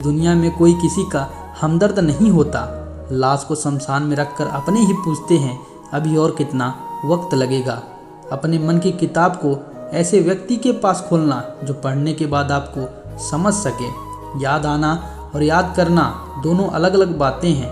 दुनिया में कोई किसी का हमदर्द नहीं होता। लाश को शमशान में रखकर अपने ही पूछते हैं अभी और कितना वक्त लगेगा। अपने मन की किताब को ऐसे व्यक्ति के पास खोलना जो पढ़ने के बाद आपको समझ सके। याद आना और याद करना दोनों अलग अलग बातें हैं।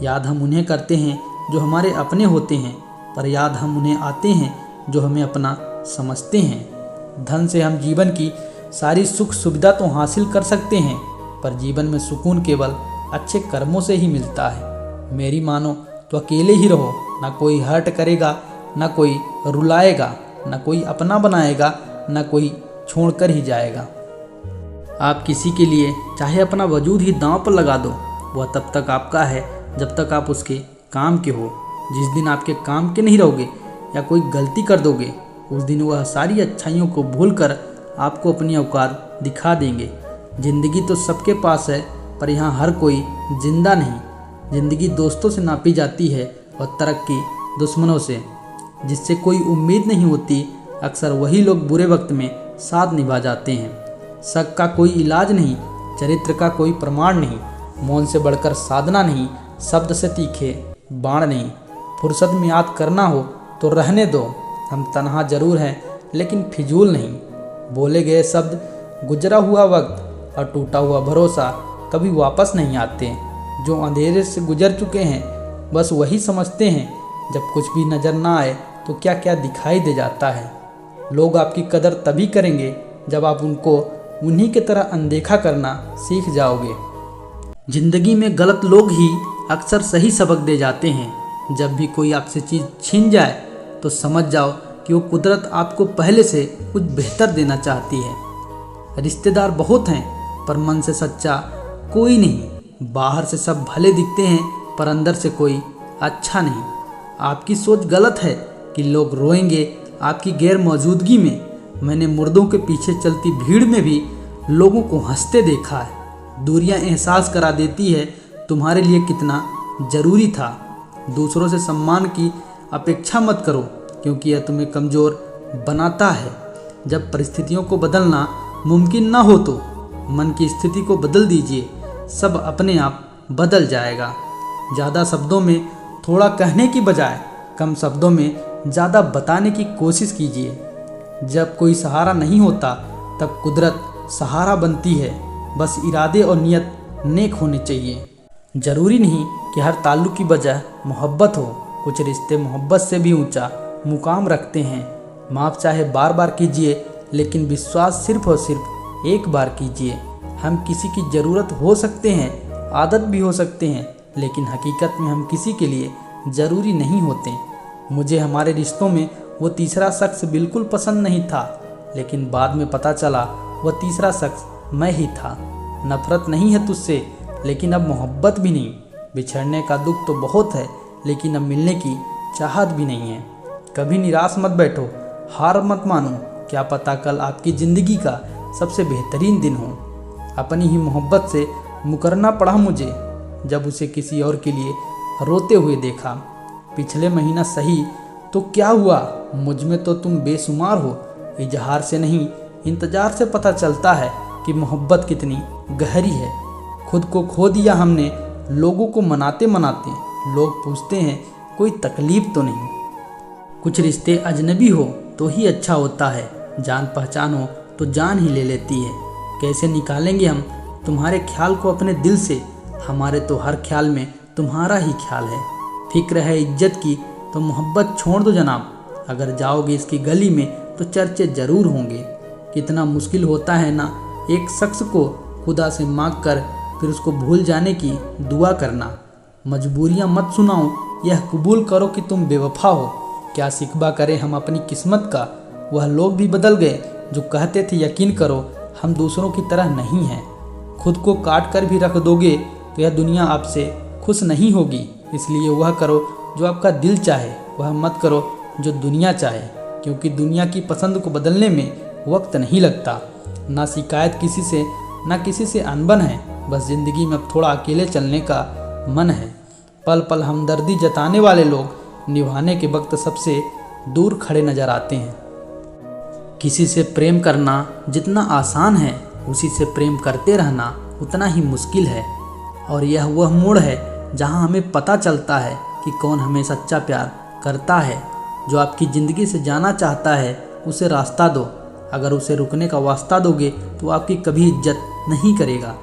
याद हम उन्हें करते हैं जो हमारे अपने होते हैं, पर याद हम उन्हें आते हैं जो हमें अपना समझते हैं। धन से हम जीवन की सारी सुख सुविधा तो हासिल कर सकते हैं, पर जीवन में सुकून केवल अच्छे कर्मों से ही मिलता है। मेरी मानो तो अकेले ही रहो, ना कोई हर्ट करेगा, ना कोई रुलाएगा, ना कोई अपना बनाएगा, ना कोई छोड़कर ही जाएगा। आप किसी के लिए चाहे अपना वजूद ही दांव पर लगा दो, वह तब तक आपका है जब तक आप उसके काम के हो। जिस दिन आपके काम के नहीं रहोगे या कोई गलती कर दोगे, उस दिन वह सारी अच्छाइयों को भूलकर आपको अपनी औकात दिखा देंगे। ज़िंदगी तो सबके पास है, पर यहाँ हर कोई जिंदा नहीं। ज़िंदगी दोस्तों से नापी जाती है और तरक्की दुश्मनों से। जिससे कोई उम्मीद नहीं होती, अक्सर वही लोग बुरे वक्त में साथ निभा जाते हैं। शक का कोई इलाज नहीं, चरित्र का कोई प्रमाण नहीं, मौन से बढ़कर साधना नहीं, शब्द से तीखे बाण नहीं। फुर्सत में याद करना हो तो रहने दो, हम तन्हा जरूर हैं लेकिन फिजूल नहीं। बोले गए शब्द, गुजरा हुआ वक्त और टूटा हुआ भरोसा कभी वापस नहीं आते। जो अंधेरे से गुजर चुके हैं बस वही समझते हैं, जब कुछ भी नज़र ना आए तो क्या क्या दिखाई दे जाता है। लोग आपकी कदर तभी करेंगे जब आप उनको उन्हीं की तरह अनदेखा करना सीख जाओगे। जिंदगी में गलत लोग ही अक्सर सही सबक दे जाते हैं। जब भी कोई आपसे चीज़ छीन जाए तो समझ जाओ कि वो कुदरत आपको पहले से कुछ बेहतर देना चाहती है। रिश्तेदार बहुत हैं पर मन से सच्चा कोई नहीं। बाहर से सब भले दिखते हैं पर अंदर से कोई अच्छा नहीं। आपकी सोच गलत है कि लोग रोएंगे आपकी गैर मौजूदगी में। मैंने मुर्दों के पीछे चलती भीड़ में भी लोगों को हंसते देखा है। दूरियां एहसास करा देती है तुम्हारे लिए कितना ज़रूरी था। दूसरों से सम्मान की अपेक्षा मत करो, क्योंकि यह तुम्हें कमज़ोर बनाता है। जब परिस्थितियों को बदलना मुमकिन ना हो तो मन की स्थिति को बदल दीजिए, सब अपने आप बदल जाएगा। ज़्यादा शब्दों में थोड़ा कहने की बजाय कम शब्दों में ज़्यादा बताने की कोशिश कीजिए। जब कोई सहारा नहीं होता तब कुदरत सहारा बनती है। बस इरादे और नियत नेक होने चाहिए। ज़रूरी नहीं कि हर ताल्लुक़ की वजह मोहब्बत हो। कुछ रिश्ते मोहब्बत से भी ऊंचा मुकाम रखते हैं। माफ़ चाहे बार बार कीजिए, लेकिन विश्वास सिर्फ और सिर्फ एक बार कीजिए। हम किसी की ज़रूरत हो सकते हैं, आदत भी हो सकते हैं, लेकिन हकीकत में हम किसी के लिए ज़रूरी नहीं होते। मुझे हमारे रिश्तों में वो तीसरा शख्स बिल्कुल पसंद नहीं था, लेकिन बाद में पता चला वह तीसरा शख्स मैं ही था। नफ़रत नहीं है तुझसे, लेकिन अब मोहब्बत भी नहीं। बिछड़ने का दुख तो बहुत है, लेकिन अब मिलने की चाहत भी नहीं है। कभी निराश मत बैठो, हार मत मानो। क्या पता कल आपकी ज़िंदगी का सबसे बेहतरीन दिन हो। अपनी ही मोहब्बत से मुकरना पड़ा मुझे, जब उसे किसी और के लिए रोते हुए देखा। पिछले महीना सही तो क्या हुआ, मुझ में तो तुम बेशुमार हो। इजहार से नहीं, इंतज़ार से पता चलता है कि मोहब्बत कितनी गहरी है। खुद को खो दिया हमने लोगों को मनाते मनाते। लोग पूछते हैं कोई तकलीफ तो नहीं। कुछ रिश्ते अजनबी हो तो ही अच्छा होता है, जान पहचान हो तो जान ही ले लेती है। कैसे निकालेंगे हम तुम्हारे ख्याल को अपने दिल से, हमारे तो हर ख्याल में तुम्हारा ही ख्याल है। फिक्र है इज्जत की तो मोहब्बत छोड़ दो जनाब। अगर जाओगे इसकी गली में तो चर्चे ज़रूर होंगे। कितना मुश्किल होता है ना एक शख्स को खुदा से मांग कर फिर उसको भूल जाने की दुआ करना। मजबूरियाँ मत सुनाओ, यह कबूल करो कि तुम बेवफा हो। क्या सिकवा करें हम अपनी किस्मत का, वह लोग भी बदल गए जो कहते थे यकीन करो हम दूसरों की तरह नहीं हैं। खुद को काट कर भी रख दोगे तो यह दुनिया आपसे खुश नहीं होगी। इसलिए वह करो जो आपका दिल चाहे, वह मत करो जो दुनिया चाहे, क्योंकि दुनिया की पसंद को बदलने में वक्त नहीं लगता। ना शिकायत किसी से, ना किसी से अनबन है। बस ज़िंदगी में अब थोड़ा अकेले चलने का मन है। पल पल हमदर्दी जताने वाले लोग निभाने के वक्त सबसे दूर खड़े नजर आते हैं। किसी से प्रेम करना जितना आसान है, उसी से प्रेम करते रहना उतना ही मुश्किल है। और यह वह मोड़ है जहां हमें पता चलता है कि कौन हमें सच्चा प्यार करता है। जो आपकी ज़िंदगी से जाना चाहता है उसे रास्ता दो, अगर उसे रुकने का वास्ता दोगे तो आपकी कभी इज्जत नहीं करेगा।